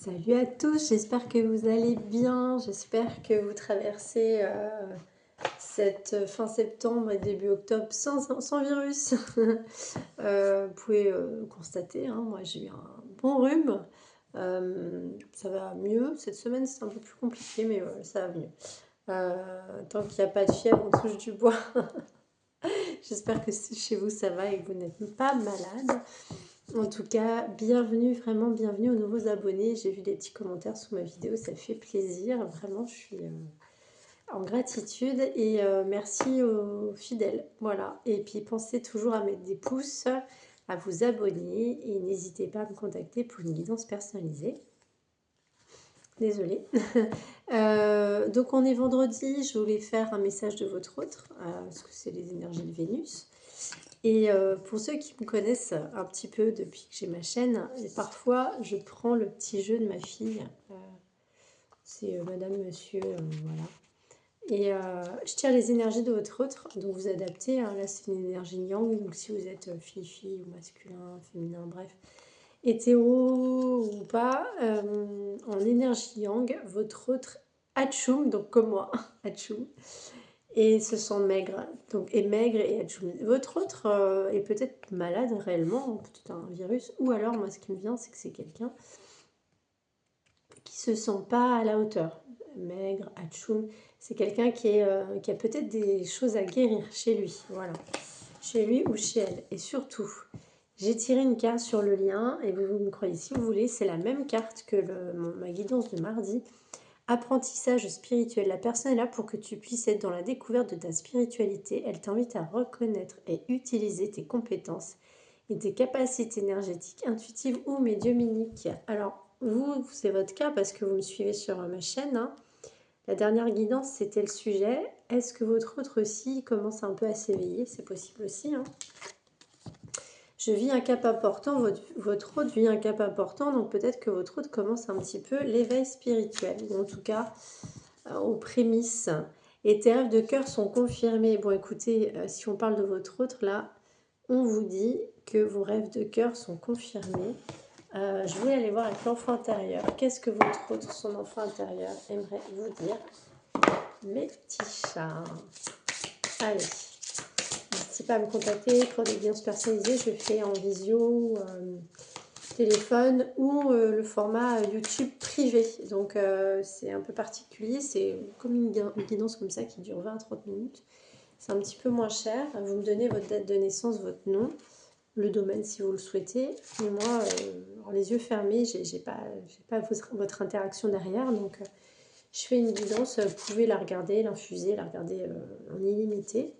Salut à tous, j'espère que vous allez bien, j'espère que vous traversez cette fin septembre et début octobre sans virus. Vous pouvez constater, hein, moi j'ai eu un bon rhume, ça va mieux, cette semaine c'est un peu plus compliqué mais ça va mieux. Tant qu'il n'y a pas de fièvre, on touche du bois. J'espère que chez vous ça va et que vous n'êtes pas malade. En tout cas, bienvenue, vraiment bienvenue aux nouveaux abonnés. J'ai vu des petits commentaires sous ma vidéo, ça fait plaisir. Vraiment, je suis en gratitude et merci aux fidèles. Voilà. Et puis, pensez toujours à mettre des pouces, à vous abonner et n'hésitez pas à me contacter pour une guidance personnalisée. Désolée. Donc, on est vendredi. Je voulais faire un message de votre autre, parce que c'est les énergies de Vénus. Et pour ceux qui me connaissent un petit peu depuis que j'ai ma chaîne, parfois je prends le petit jeu de ma fille. C'est madame, monsieur, voilà. Et je tire les énergies de votre autre, donc vous adaptez. Hein, là, c'est une énergie yang, donc si vous êtes fille-fille ou masculin, féminin, bref, hétéro ou pas, en énergie yang, votre autre Hatchoum, donc comme moi, Hatchoum, et se sent maigre, donc est maigre et atchoumi. Votre autre est peut-être malade réellement, peut-être un virus, ou alors moi ce qui me vient c'est que c'est quelqu'un qui se sent pas à la hauteur. Maigre, atchoum, c'est quelqu'un qui a peut-être des choses à guérir chez lui, voilà, chez lui ou chez elle. Et surtout, j'ai tiré une carte sur le lien, et vous me croyez si vous voulez, c'est la même carte que ma guidance de mardi. Apprentissage spirituel. La personne est là pour que tu puisses être dans la découverte de ta spiritualité. Elle t'invite à reconnaître et utiliser tes compétences et tes capacités énergétiques, intuitives ou médiumniques. Alors, vous, c'est votre cas parce que vous me suivez sur ma chaîne. Hein. La dernière guidance, c'était le sujet. Est-ce que votre autre aussi commence un peu à s'éveiller? C'est possible aussi. Hein. Je vis un cap important, votre autre vit un cap important, donc peut-être que votre autre commence un petit peu l'éveil spirituel, ou en tout cas aux prémices. Et tes rêves de cœur sont confirmés. Bon, écoutez, si on parle de votre autre, là, on vous dit que vos rêves de cœur sont confirmés. Je voulais aller voir avec l'enfant intérieur. Qu'est-ce que votre autre, son enfant intérieur, aimerait vous dire? Mes petits chats. Allez. N'hésitez pas à me contacter pour des guidances personnalisées. Je fais en visio, téléphone ou le format YouTube privé. Donc c'est un peu particulier. C'est comme une guidance comme ça qui dure 20 à 30 minutes. C'est un petit peu moins cher. Vous me donnez votre date de naissance, votre nom, le domaine si vous le souhaitez. Et moi, les yeux fermés, j'ai pas votre interaction derrière. Donc je fais une guidance. Vous pouvez la regarder, l'infuser, la regarder en illimité.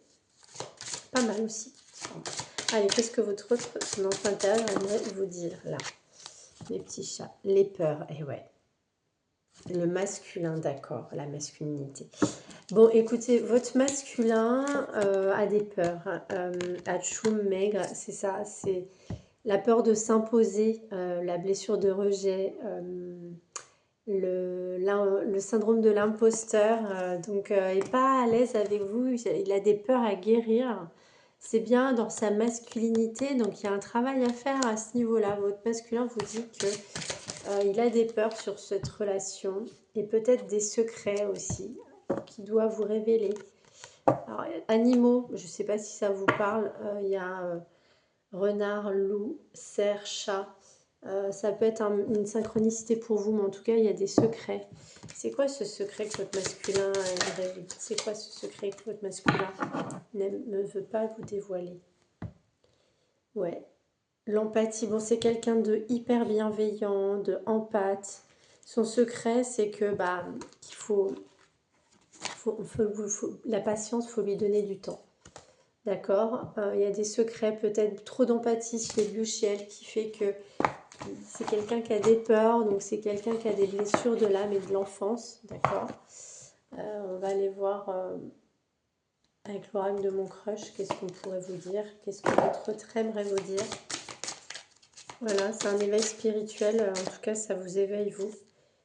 Pas mal aussi. Allez, qu'est-ce que votre autre, son enfant intérieur, aimerait vous dire là? Les petits chats, les peurs, et ouais. Le masculin, d'accord, la masculinité. Bon, écoutez, votre masculin a des peurs. Atchoum, maigre, c'est ça, c'est la peur de s'imposer, la blessure de rejet, le syndrome de l'imposteur, donc il n'est pas à l'aise avec vous, il a des peurs à guérir. C'est bien dans sa masculinité, donc il y a un travail à faire à ce niveau-là. Votre masculin vous dit qu'il a des peurs sur cette relation et peut-être des secrets aussi qu'il doit vous révéler. Alors, animaux, je ne sais pas si ça vous parle, il y a renard, loup, cerf, chat. Ça peut être une synchronicité pour vous, mais en tout cas, il y a des secrets. C'est quoi ce secret que votre masculin aimerait vous dire? C'est quoi ce secret que votre masculin ne veut pas vous dévoiler? Ouais. L'empathie, bon, c'est quelqu'un de hyper bienveillant, de empathe. Son secret, c'est que qu'il faut la patience, il faut lui donner du temps. D'accord. Il y a des secrets, peut-être trop d'empathie chez lui ou chez elle, qui fait que c'est quelqu'un qui a des peurs, donc c'est quelqu'un qui a des blessures de l'âme et de l'enfance. D'accord. On va aller voir avec l'oracle de mon crush, qu'est-ce qu'on pourrait vous dire? Qu'est-ce que votre autre aimerait vous dire? Voilà, c'est un éveil spirituel, en tout cas ça vous éveille vous.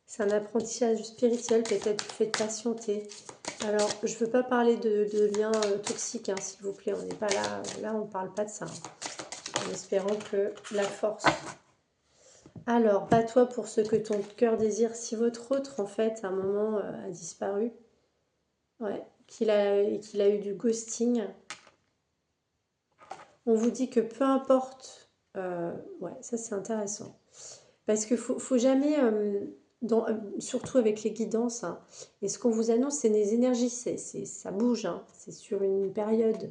C'est un apprentissage spirituel, peut-être vous faites patienter. Alors, je ne veux pas parler de liens toxiques, hein, s'il vous plaît, on n'est pas là, on ne parle pas de ça. Hein. En espérant que la force Alors, bats-toi pour ce que ton cœur désire. Si votre autre, en fait, à un moment a disparu, ouais, qu'il a eu du ghosting, on vous dit que peu importe, ouais, ça c'est intéressant. Parce qu'il faut jamais, surtout avec les guidances, hein, et ce qu'on vous annonce, c'est des énergies, ça bouge, hein, c'est sur une période.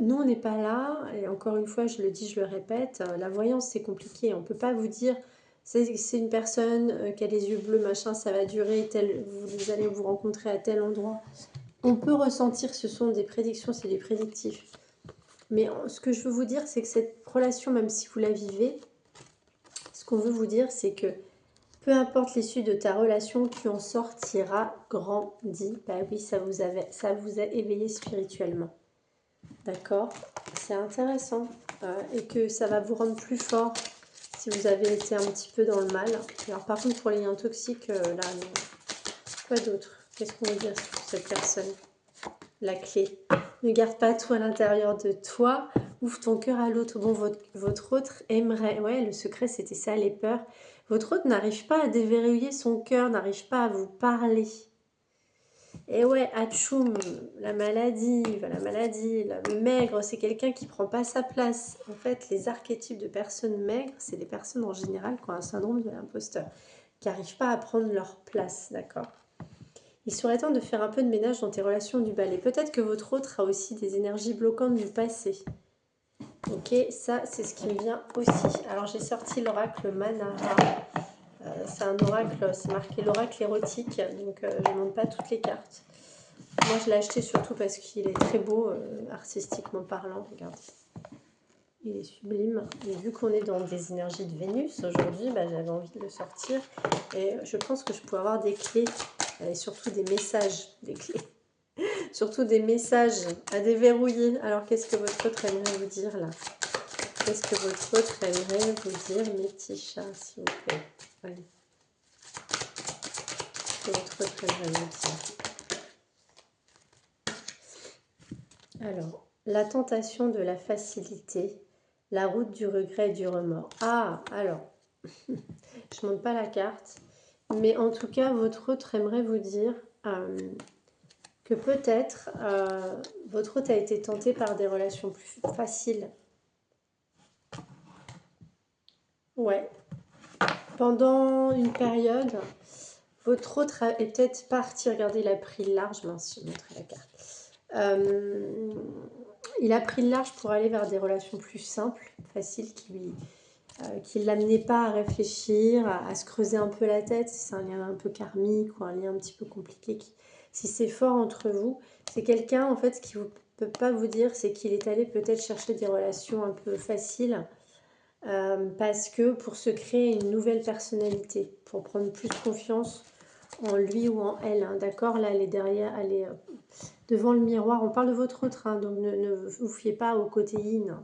Nous, on n'est pas là, et encore une fois, je le dis, je le répète, la voyance, c'est compliqué. On ne peut pas vous dire, c'est une personne qui a les yeux bleus, machin, ça va durer, vous allez vous rencontrer à tel endroit. On peut ressentir, ce sont des prédictions, c'est des prédictifs. Mais ce que je veux vous dire, c'est que cette relation, même si vous la vivez, ce qu'on veut vous dire, c'est que peu importe l'issue de ta relation, tu en sortiras grandi. Bah oui, ça vous a éveillé spirituellement. D'accord? C'est intéressant. Et que ça va vous rendre plus fort si vous avez été un petit peu dans le mal. Alors par contre, pour les liens toxiques, là, non. Quoi d'autre? Qu'est-ce qu'on veut dire sur cette personne? La clé. Ne garde pas tout à l'intérieur de toi. Ouvre ton cœur à l'autre. Bon, votre autre aimerait... Ouais, le secret, c'était ça, les peurs. Votre autre n'arrive pas à déverrouiller son cœur, n'arrive pas à vous parler. Et ouais, Atchoum, la maladie, le maigre, c'est quelqu'un qui prend pas sa place. En fait, les archétypes de personnes maigres, c'est des personnes en général qui ont un syndrome de l'imposteur, qui n'arrivent pas à prendre leur place, d'accord? Il serait temps de faire un peu de ménage dans tes relations du balai. Peut-être que votre autre a aussi des énergies bloquantes du passé. Ok, ça, c'est ce qui me vient aussi. Alors, j'ai sorti l'oracle Manara. C'est un oracle, c'est marqué l'oracle érotique, donc je ne montre pas toutes les cartes. Moi, je l'ai acheté surtout parce qu'il est très beau, artistiquement parlant. Regardez, il est sublime. Et vu qu'on est dans des énergies de Vénus aujourd'hui, bah, j'avais envie de le sortir. Et je pense que je peux avoir des clés et surtout des messages, des clés. Surtout des messages à déverrouiller. Alors, qu'est-ce que votre autre aimerait vous dire là? Qu'est-ce que votre autre aimerait vous dire, mes petits chats, s'il vous plaît? Allez. Qu'est-ce que votre autre aimerait vous dire? Alors, la tentation de la facilité, la route du regret et du remords. Ah, alors, je ne montre pas la carte, mais en tout cas, votre autre aimerait vous dire que peut-être votre autre a été tenté par des relations plus faciles. Ouais. Pendant une période, votre autre est peut-être parti. Regardez, il a pris le large. Mince, je vais montrer la carte. Il a pris le large pour aller vers des relations plus simples, faciles, qui ne l'amenaient pas à réfléchir, à se creuser un peu la tête. Si c'est un lien un peu karmique ou un lien un petit peu compliqué, si c'est fort entre vous, c'est quelqu'un en fait qui ne peut pas vous dire, c'est qu'il est allé peut-être chercher des relations un peu faciles parce que pour se créer une nouvelle personnalité, pour prendre plus confiance en lui ou en elle, hein, d'accord? Là, elle est derrière, elle est devant le miroir. On parle de votre autre, hein, donc ne vous fiez pas au côté yin.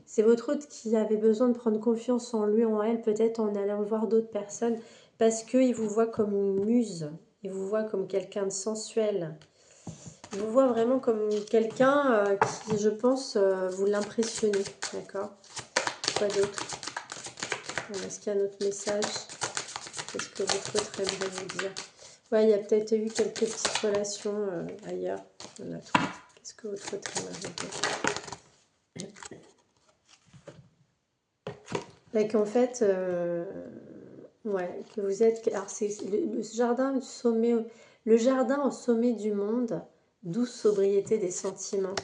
C'est votre autre qui avait besoin de prendre confiance en lui ou en elle, peut-être en allant voir d'autres personnes, parce qu'il vous voit comme une muse, il vous voit comme quelqu'un de sensuel. Il vous voit vraiment comme quelqu'un qui, je pense, vous l'impressionnez, d'accord? Quoi d'autre? Est-ce qu'il y a un autre message? Qu'est-ce que votre autre aimerait vous dire? Ouais, il y a peut-être eu quelques petites relations ailleurs. Il y en a trois. Qu'est-ce que votre autre aimerait vous dire? Bah, qu'en fait, ouais, que vous êtes... Alors, c'est le jardin au sommet du monde, douce sobriété des sentiments.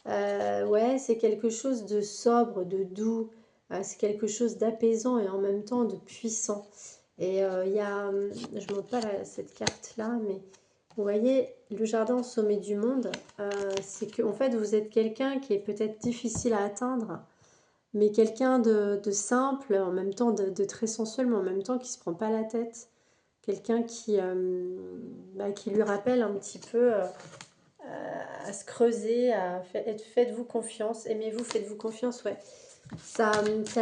Ouais, c'est quelque chose de sobre, de doux. C'est quelque chose d'apaisant et en même temps de puissant. Et il y a... je ne montre pas cette carte-là, mais vous voyez, le jardin au sommet du monde, c'est que en fait, vous êtes quelqu'un qui est peut-être difficile à atteindre, mais quelqu'un de simple, en même temps de très sensuel, mais en même temps qui ne se prend pas la tête. Quelqu'un qui lui rappelle un petit peu à se creuser, faites-vous confiance, aimez-vous, faites-vous confiance, ouais. Ça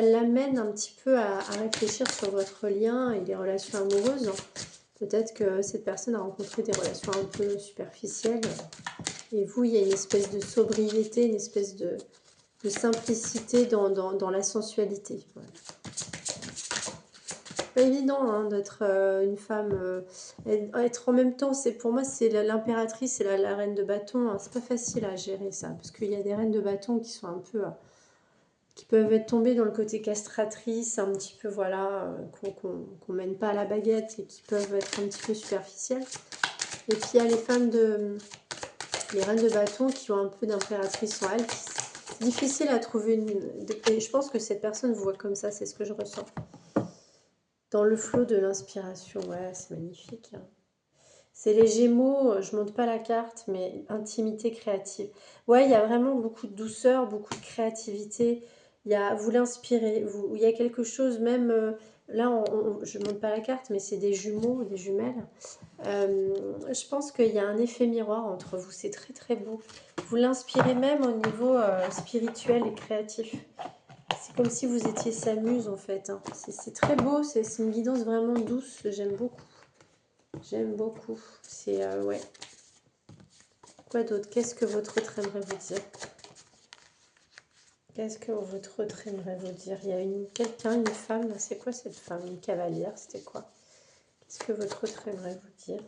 l'amène un petit peu à réfléchir sur votre lien et les relations amoureuses. Peut-être que cette personne a rencontré des relations un peu superficielles. Et vous, il y a une espèce de sobriété, une espèce de simplicité dans la sensualité. Voilà. pas évident hein, d'être une femme, être en même temps, c'est pour moi c'est l'impératrice et la reine de bâton, hein. C'est pas facile à gérer ça, parce qu'il y a des reines de bâton qui sont un peu, qui peuvent être tombées dans le côté castratrice, un petit peu voilà, qu'on mène pas à la baguette et qui peuvent être un petit peu superficielles. Et puis il y a les femmes les reines de bâton qui ont un peu d'impératrice en elles. C'est difficile à trouver et je pense que cette personne vous voit comme ça, c'est ce que je ressens. Dans le flot de l'inspiration, ouais, c'est magnifique. Hein. C'est les Gémeaux, je monte pas la carte, mais intimité créative. Ouais, il y a vraiment beaucoup de douceur, beaucoup de créativité. Vous l'inspirez, il y a quelque chose même, là, je monte pas la carte, mais c'est des jumeaux, des jumelles. Je pense qu'il y a un effet miroir entre vous, c'est très très beau. Vous l'inspirez même au niveau spirituel et créatif. C'est comme si vous étiez sa muse en fait. Hein. C'est très beau, c'est une guidance vraiment douce, j'aime beaucoup. J'aime beaucoup. C'est ouais. Quoi d'autre? Qu'est-ce que votre autre aimerait vous dire? Qu'est-ce que votre autre aimerait vous dire? Il y a quelqu'un, une femme, c'est quoi cette femme? Une cavalière, c'était quoi? Qu'est-ce que votre autre aimerait vous dire?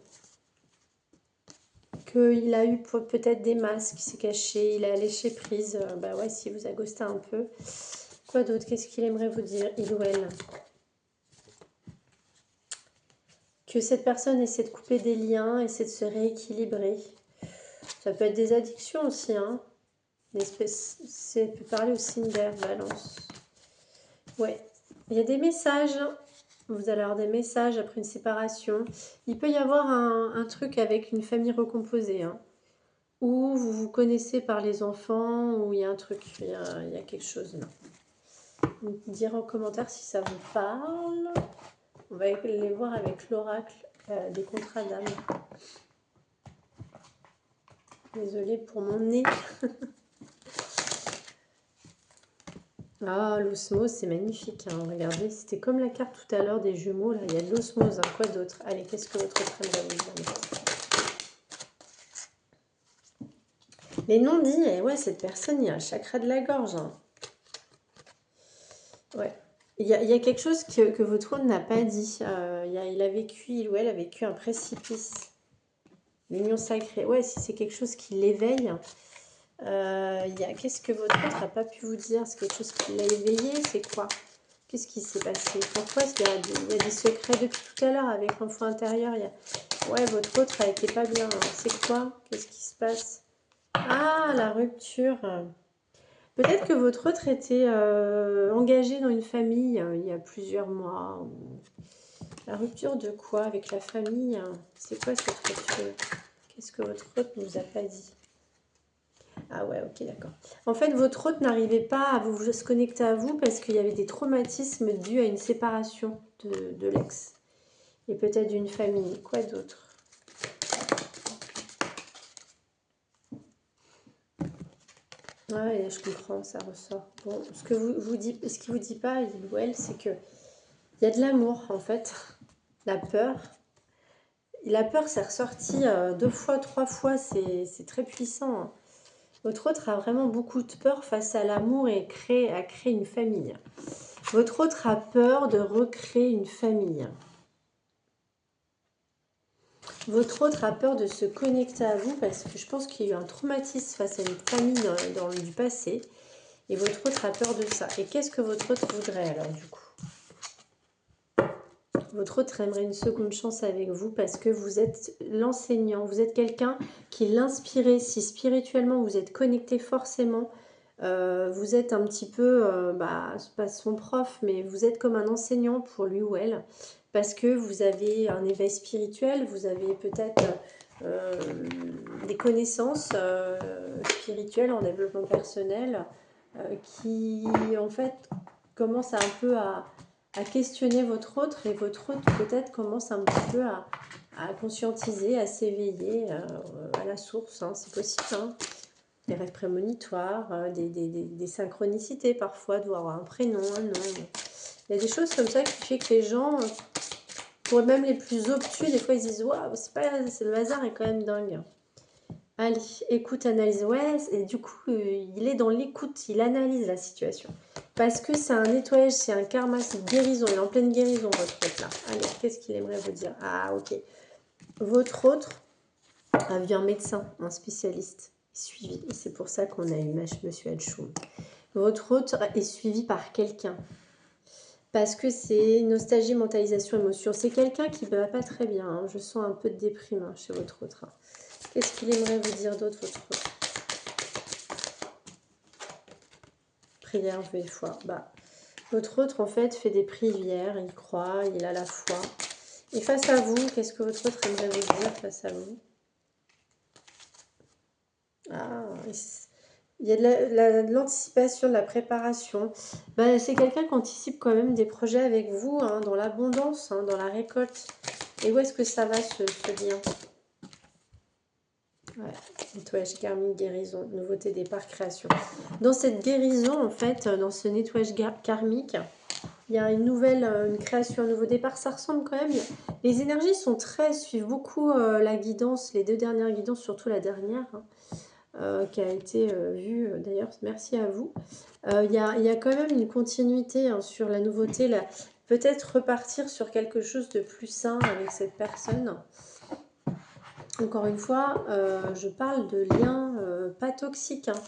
Qu'il a eu peut-être des masques, il s'est caché, il a lâché prise. Bah ouais, si vous agostez un peu. Quoi d'autre? Qu'est-ce qu'il aimerait vous dire, il ou elle? Que cette personne essaie de couper des liens, essaie de se rééquilibrer. Ça peut être des addictions aussi, hein. Ça peut parler aussi de balance. Ouais, il y a des messages. Vous allez avoir des messages après une séparation. Il peut y avoir un truc avec une famille recomposée, hein. Ou vous vous connaissez par les enfants, ou il y a un truc, il y a quelque chose là. Vous direz en commentaire si ça vous parle. On va les voir avec l'oracle des contrats d'âme. Désolée pour mon nez. Ah, l'osmose, c'est magnifique. Hein. Regardez, c'était comme la carte tout à l'heure des jumeaux. Là, il y a de l'osmose. Hein. Quoi d'autre? Allez, qu'est-ce que votre autre aimerait vous dire? Les non-dits, ouais, cette personne, il y a un chakra de la gorge. Hein. Ouais. Il y a quelque chose que votre autre n'a pas dit. Il a vécu, il ou elle a vécu un précipice. L'union sacrée. Ouais, si c'est quelque chose qui l'éveille. Qu'est-ce que votre autre n'a pas pu vous dire? C'est quelque chose qui l'a éveillé? C'est quoi? Qu'est-ce qui s'est passé? Pourquoi il y a des secrets depuis tout à l'heure avec l'enfant intérieur? Ouais, votre autre a été pas bien. C'est quoi? Qu'est-ce qui se passe? Ah, la rupture. Peut-être que votre autre était engagé dans une famille il y a plusieurs mois. La rupture de quoi avec la famille? C'est quoi cette rupture? Qu'est-ce que votre autre ne vous a pas dit? Ah ouais, ok, d'accord. En fait, votre hôte n'arrivait pas à vous se connecter à vous parce qu'il y avait des traumatismes dus à une séparation de l'ex. Et peut-être d'une famille. Quoi d'autre? Ouais, je comprends, ça ressort. Bon, ce qu'il vous dit pas, il ou elle, c'est que il y a de l'amour, en fait. La peur. La peur, c'est ressorti 2 fois, 3 fois, c'est très puissant. Hein. Votre autre a vraiment beaucoup de peur face à l'amour et a créé une famille. Votre autre a peur de recréer une famille. Votre autre a peur de se connecter à vous parce que je pense qu'il y a eu un traumatisme face à une famille du passé. Et votre autre a peur de ça. Et qu'est-ce que votre autre voudrait alors du coup? Votre autre aimerait une seconde chance avec vous parce que vous êtes l'enseignant. Vous êtes quelqu'un qui l'inspire. Si spirituellement vous êtes connecté forcément, vous êtes un petit peu, pas son prof, mais vous êtes comme un enseignant pour lui ou elle. Parce que vous avez un éveil spirituel, vous avez peut-être des connaissances spirituelles en développement personnel qui en fait commencent un peu à questionner votre autre et votre autre peut-être commence un petit peu à conscientiser, à s'éveiller à la source, hein, c'est possible. Hein. Des rêves prémonitoires, des synchronicités parfois, de voir un prénom, un nom. Il y a des choses comme ça qui fait que les gens, pour même les plus obtus, des fois ils se disent waouh, le hasard est quand même dingue. Allez, écoute, analyse. Ouais, et du coup, il est dans l'écoute, il analyse la situation. Parce que c'est un nettoyage, c'est un karma, c'est une guérison. Il est en pleine guérison, votre autre là. Allez, qu'est-ce qu'il aimerait vous dire? Ah, ok. Votre autre a vu un médecin, un spécialiste, suivi. Et c'est pour ça qu'on a eu Monsieur Hachoum. Votre autre est suivi par quelqu'un. Parce que c'est nostalgie, mentalisation, émotion. C'est quelqu'un qui ne va pas très bien. Hein. Je sens un peu de déprime hein, chez votre autre. Hein. Qu'est-ce qu'il aimerait vous dire d'autre, votre autre? Prière, vœux et foi. Bah, votre autre, en fait, fait des prières. Il croit, il a la foi. Et face à vous, qu'est-ce que votre autre aimerait vous dire face à vous? Ah, il y a de l'anticipation, de la préparation. Ben, c'est quelqu'un qui anticipe quand même des projets avec vous, hein, dans l'abondance, hein, dans la récolte. Et où est-ce que ça va, ce lien? Ouais, nettoyage karmique, guérison, nouveauté, départ, création. Dans cette guérison, en fait, dans ce nettoyage karmique, il y a une nouvelle, une création, un nouveau départ. Ça ressemble quand même. Les énergies sont suivent beaucoup la guidance, les 2 dernières guidances, surtout la dernière. Hein. Qui a été vue, d'ailleurs, merci à vous. Il y a quand même une continuité hein, sur la nouveauté, peut-être repartir sur quelque chose de plus sain avec cette personne. Encore une fois, je parle de liens pas toxiques. Hein.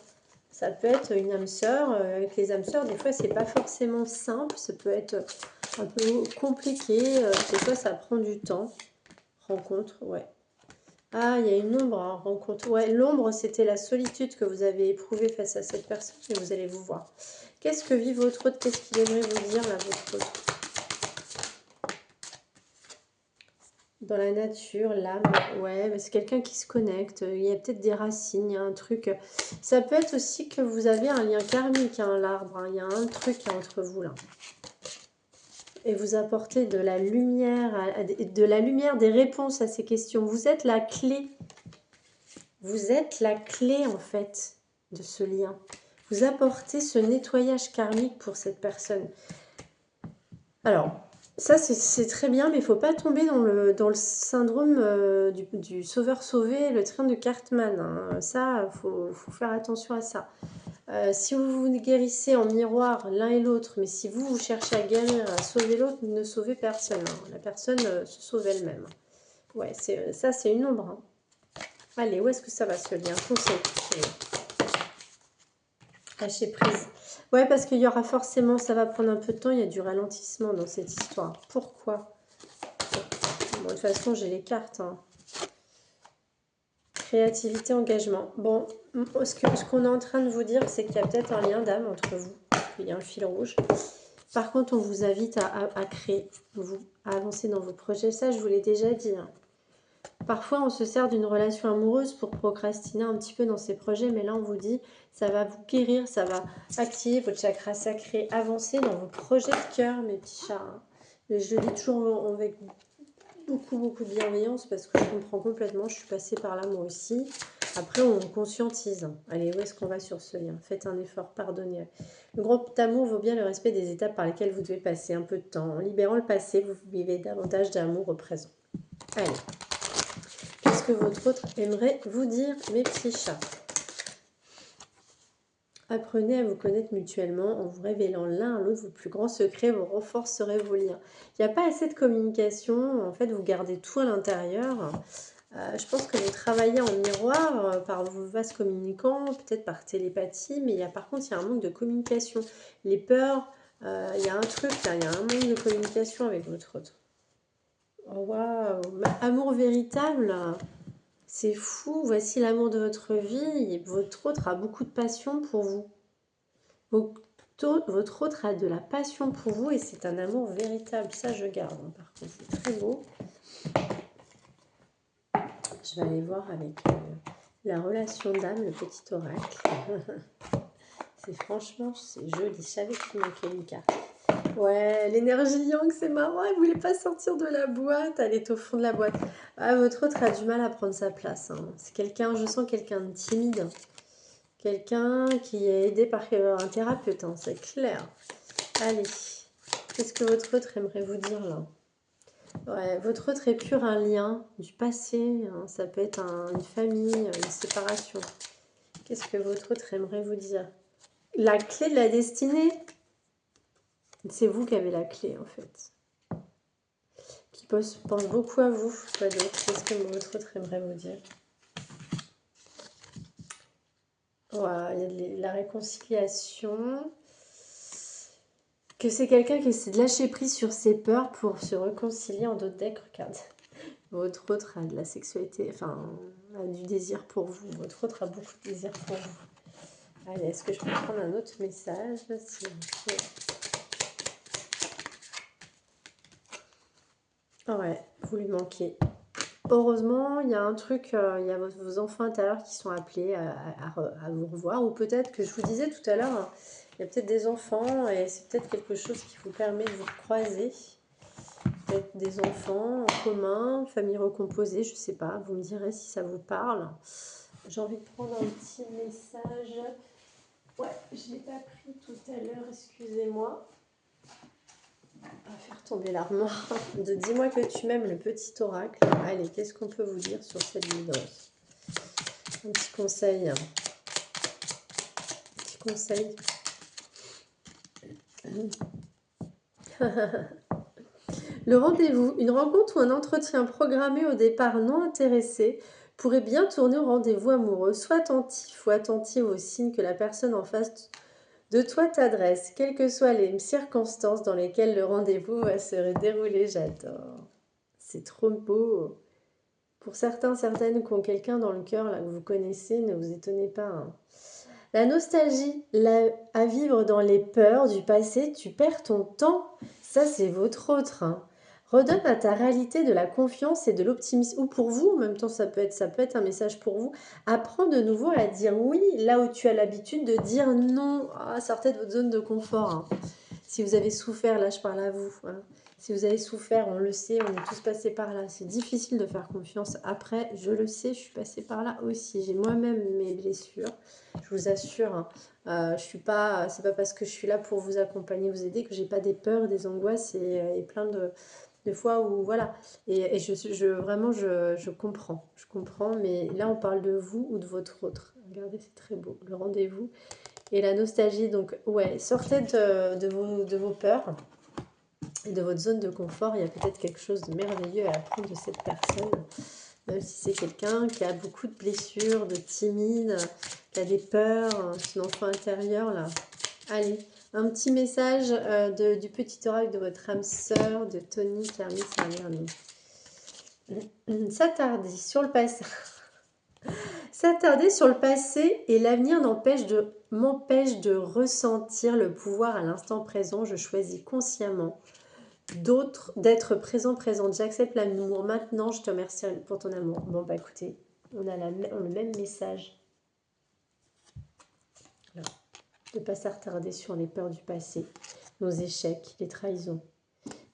Ça peut être une âme sœur. Avec les âmes sœurs, des fois, c'est pas forcément simple. Ça peut être un peu compliqué. Des fois, ça prend du temps. Rencontre, ouais. Ah, il y a une ombre en rencontre. Ouais, l'ombre, c'était la solitude que vous avez éprouvée face à cette personne et vous allez vous voir. Qu'est-ce que vit votre autre? Qu'est-ce qu'il aimerait vous dire, là, votre autre? Dans la nature, l'âme, ouais, c'est quelqu'un qui se connecte. Il y a peut-être des racines, il y a un truc. Ça peut être aussi que vous avez un lien karmique, hein, l'arbre. Hein, il y a un truc entre vous, là. Et vous apportez de la lumière, des réponses à ces questions. Vous êtes la clé. Vous êtes la clé, en fait, de ce lien. Vous apportez ce nettoyage karmique pour cette personne. Alors, ça, c'est très bien, mais il ne faut pas tomber dans le syndrome du sauveur sauvé, le train de Cartman. Hein. Ça, il faut faire attention à ça. Si vous vous guérissez en miroir l'un et l'autre, mais si vous cherchez à guérir, à sauver l'autre, ne sauvez personne. Hein. La personne se sauve elle-même. Ouais, ça, c'est une ombre. Hein. Allez, où est-ce que ça va ce lien? Conseil. Lâcher prise. Ouais, parce qu'il y aura forcément, ça va prendre un peu de temps, il y a du ralentissement dans cette histoire. Pourquoi? Bon, de toute façon, j'ai les cartes. Hein. Créativité, engagement. Bon, ce qu'on est en train de vous dire, c'est qu'il y a peut-être un lien d'âme entre vous. Il y a un fil rouge. Par contre, on vous invite à créer, à avancer dans vos projets. Ça, je vous l'ai déjà dit. Hein. Parfois, on se sert d'une relation amoureuse pour procrastiner un petit peu dans ses projets, mais là, on vous dit, ça va vous guérir, ça va activer votre chakra sacré, avancer dans vos projets de cœur, mes petits chats. Hein. Et je le dis toujours avec beaucoup de bienveillance parce que je comprends complètement, je suis passée par là moi aussi. Après, on conscientise. Allez, où est-ce qu'on va sur ce lien? Faites un effort, pardonnez. Le grand amour vaut bien le respect des étapes par lesquelles vous devez passer un peu de temps. En libérant le passé, vous vivez davantage d'amour au présent. Allez. Qu'est-ce que votre autre aimerait vous dire, mes petits chats? Apprenez à vous connaître mutuellement en vous révélant l'un à l'autre vos plus grands secrets, vous renforcerez vos liens. Il n'y a pas assez de communication, en fait, vous gardez tout à l'intérieur. Je pense que vous travaillez en miroir par vos vases communicants, peut-être par télépathie, mais par contre, il y a un manque de communication. Les peurs, il y a un truc là, il y a un manque de communication avec votre autre. Oh, waouh! Amour véritable! C'est fou, voici l'amour de votre vie. Et votre autre a beaucoup de passion pour vous. Votre autre a de la passion pour vous et c'est un amour véritable. Ça, je garde. Hein, par contre, c'est très beau. Je vais aller voir avec la relation d'âme, le petit oracle. Franchement, c'est joli. Je savais qu'il manquait une carte. Ouais, l'énergie yang, c'est marrant. Elle voulait pas sortir de la boîte. Elle est au fond de la boîte. Ah, votre autre a du mal à prendre sa place. Hein. C'est quelqu'un, je sens quelqu'un de timide. Quelqu'un qui est aidé par un thérapeute, hein, c'est clair. Allez, qu'est-ce que votre autre aimerait vous dire là? Ouais, votre autre est pur un lien du passé. Hein, ça peut être une famille, une séparation. Qu'est-ce que votre autre aimerait vous dire? La clé de la destinée. C'est vous qui avez la clé, en fait. Qui pense beaucoup à vous. Quoi d'autre? Qu'est-ce que votre autre aimerait vous dire? Voilà, il y a de la réconciliation. Que c'est quelqu'un qui essaie de lâcher prise sur ses peurs pour se réconcilier en d'autres decks. Regarde. Votre autre a de la sexualité, enfin, a du désir pour vous. Votre autre a beaucoup de désir pour vous. Allez, est-ce que je peux prendre un autre message? Ouais, vous lui manquez. Heureusement, il y a un truc, il y a vos enfants intérieurs qui sont appelés à vous revoir. Ou peut-être que je vous disais tout à l'heure, hein, il y a peut-être des enfants et c'est peut-être quelque chose qui vous permet de vous croiser. Peut-être des enfants en commun, famille recomposée, je sais pas. Vous me direz si ça vous parle. J'ai envie de prendre un petit message. Ouais, je ne l'ai pas pris tout à l'heure, excusez-moi. On va faire tomber l'armoire. De dis-moi que tu m'aimes, le petit oracle. Allez, qu'est-ce qu'on peut vous dire sur cette vidéo? Un petit conseil. Un petit conseil. Le rendez-vous, une rencontre ou un entretien programmé au départ non intéressé pourrait bien tourner au rendez-vous amoureux. Sois attentif ou attentive aux signes que la personne en face de toi t'adresse, quelles que soient les circonstances dans lesquelles le rendez-vous va se dérouler. J'adore. C'est trop beau. Pour certains, certaines qui ont quelqu'un dans le cœur là, que vous connaissez, ne vous étonnez pas. Hein. La nostalgie, à vivre dans les peurs du passé, tu perds ton temps. Ça, c'est votre autre. Hein. Redonne à ta réalité de la confiance et de l'optimisme. Ou pour vous, en même temps, ça peut être un message pour vous. Apprends de nouveau à dire oui, là où tu as l'habitude de dire non. Ah, sortez de votre zone de confort. Hein. Si vous avez souffert, là, je parle à vous. Hein. Si vous avez souffert, on le sait, on est tous passés par là. C'est difficile de faire confiance. Après, je le sais, je suis passée par là aussi. J'ai moi-même mes blessures. Je vous assure, hein. Je suis pas, c'est pas parce que je suis là pour vous accompagner, vous aider que j'ai pas des peurs, des angoisses et plein de fois où voilà. Et vraiment, je comprends, mais là on parle de vous ou de votre autre. Regardez, c'est très beau, le rendez-vous et la nostalgie. Donc ouais, sortez de vos peurs et de votre zone de confort. Il y a peut-être quelque chose de merveilleux à apprendre de cette personne. Même si c'est quelqu'un qui a beaucoup de blessures, de timide, qui a des peurs, son enfant intérieur là. Allez, un petit message du petit oracle de votre âme sœur, de Tony Carmis Salerno. S'attarder sur le passé. S'attarder sur le passé et l'avenir m'empêche de ressentir le pouvoir à l'instant présent. Je choisis consciemment d'être présente. J'accepte l'amour maintenant. Je te remercie pour ton amour. Bon, bah écoutez, on a le même message. Voilà. De ne pas s'attarder sur les peurs du passé, nos échecs, les trahisons.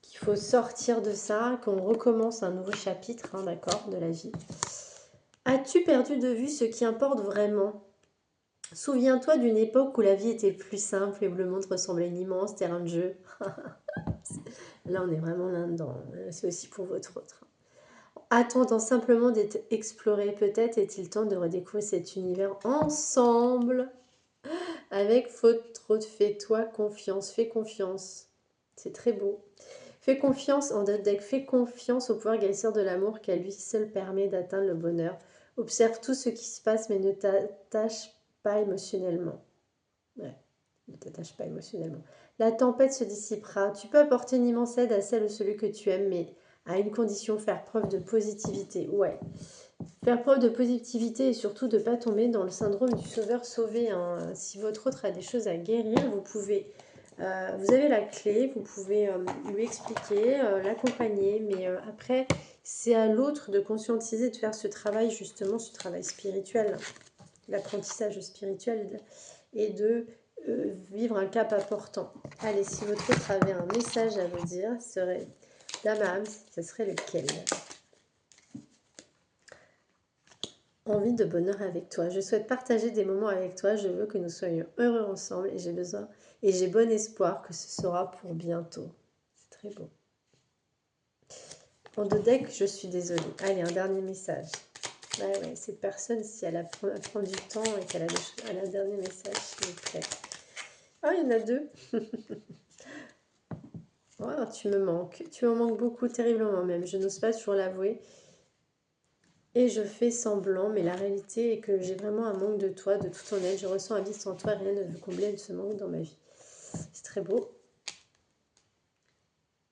Qu'il faut sortir de ça, qu'on recommence un nouveau chapitre, hein, d'accord, de la vie. As-tu perdu de vue ce qui importe vraiment? Souviens-toi d'une époque où la vie était plus simple et où le monde ressemblait à un immense terrain de jeu. Là, on est vraiment là-dedans. C'est aussi pour votre autre. Attendant simplement d'être exploré, peut-être est-il temps de redécouvrir cet univers ensemble. Avec votre autre, fais-toi confiance, fais confiance. C'est très beau. Fais confiance en deck, fais confiance au pouvoir guérisseur de l'amour qui à lui seul permet d'atteindre le bonheur. Observe tout ce qui se passe mais ne t'attache pas émotionnellement. Ouais, ne t'attache pas émotionnellement. La tempête se dissipera. Tu peux apporter une immense aide à celle ou celui que tu aimes, mais à une condition, faire preuve de positivité. Ouais. Faire preuve de positivité et surtout de ne pas tomber dans le syndrome du sauveur sauvé. Hein. Si votre autre a des choses à guérir, vous avez la clé, vous pouvez lui expliquer, l'accompagner, mais après, c'est à l'autre de conscientiser, de faire ce travail, justement, ce travail spirituel, l'apprentissage spirituel et de vivre un cap important. Allez, si votre autre avait un message à vous dire, ce serait Dame, ce serait lequel? Envie de bonheur avec toi. Je souhaite partager des moments avec toi. Je veux que nous soyons heureux ensemble et j'ai bon espoir que ce sera pour bientôt. C'est très beau. En deux decks, je suis désolée. Allez, un dernier message. Ouais, cette personne, si elle prend du temps et qu'elle a des choses, elle a un dernier message, s'il vous plaît. Ah, il y en a deux. Oh, tu me manques. Tu me manques beaucoup, terriblement même. Je n'ose pas toujours l'avouer. Et je fais semblant, mais la réalité est que j'ai vraiment un manque de toi, de tout ton aide. Je ressens un vide sans toi, rien ne veut combler ce manque dans ma vie. C'est très beau.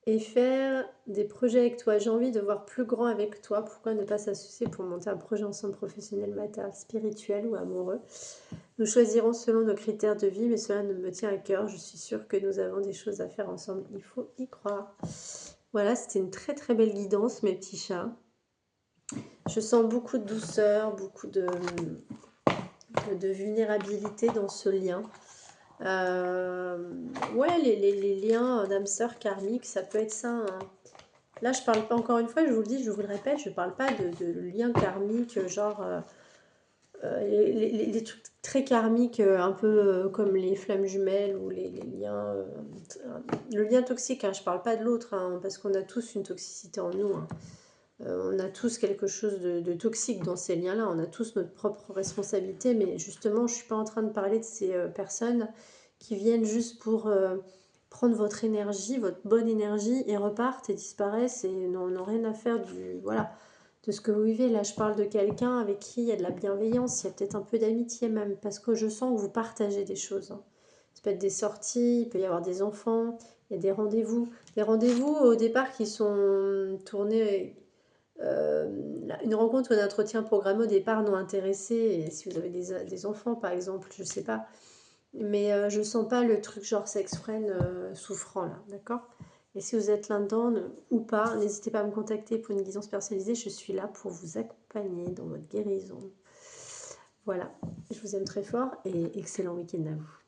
Et faire des projets avec toi. J'ai envie de voir plus grand avec toi. Pourquoi ne pas s'associer pour monter un projet ensemble professionnel, matériel, spirituel ou amoureux? Nous choisirons selon nos critères de vie, mais cela me tient à cœur. Je suis sûre que nous avons des choses à faire ensemble. Il faut y croire. Voilà, c'était une très très belle guidance, mes petits chats. Je sens beaucoup de douceur, beaucoup de vulnérabilité dans ce lien. Ouais, les liens d'âme sœur karmique, ça peut être ça, hein. Là, je parle pas, encore une fois, je vous le dis, je vous le répète, je parle pas de liens karmiques, genre les trucs très karmiques, un peu comme les flammes jumelles ou les liens. Le lien toxique, hein, je parle pas de l'autre, hein, parce qu'on a tous une toxicité en nous, hein. On a tous quelque chose de toxique dans ces liens-là, on a tous notre propre responsabilité, mais justement, je ne suis pas en train de parler de ces personnes qui viennent juste pour prendre votre énergie, votre bonne énergie, et repartent et disparaissent et n'ont rien à faire voilà, de ce que vous vivez. Là, je parle de quelqu'un avec qui il y a de la bienveillance, il y a peut-être un peu d'amitié même, parce que je sens que vous partagez des choses, hein. Ça peut être des sorties, il peut y avoir des enfants, il y a des rendez-vous. Des rendez-vous au départ qui sont tournés une rencontre ou un entretien programmé au départ non intéressé, et si vous avez des enfants par exemple, je sais pas, mais je sens pas le truc genre sex friend souffrant là, d'accord? Et si vous êtes là-dedans ou pas, n'hésitez pas à me contacter pour une guidance personnalisée, je suis là pour vous accompagner dans votre guérison. Voilà, je vous aime très fort et excellent week-end à vous.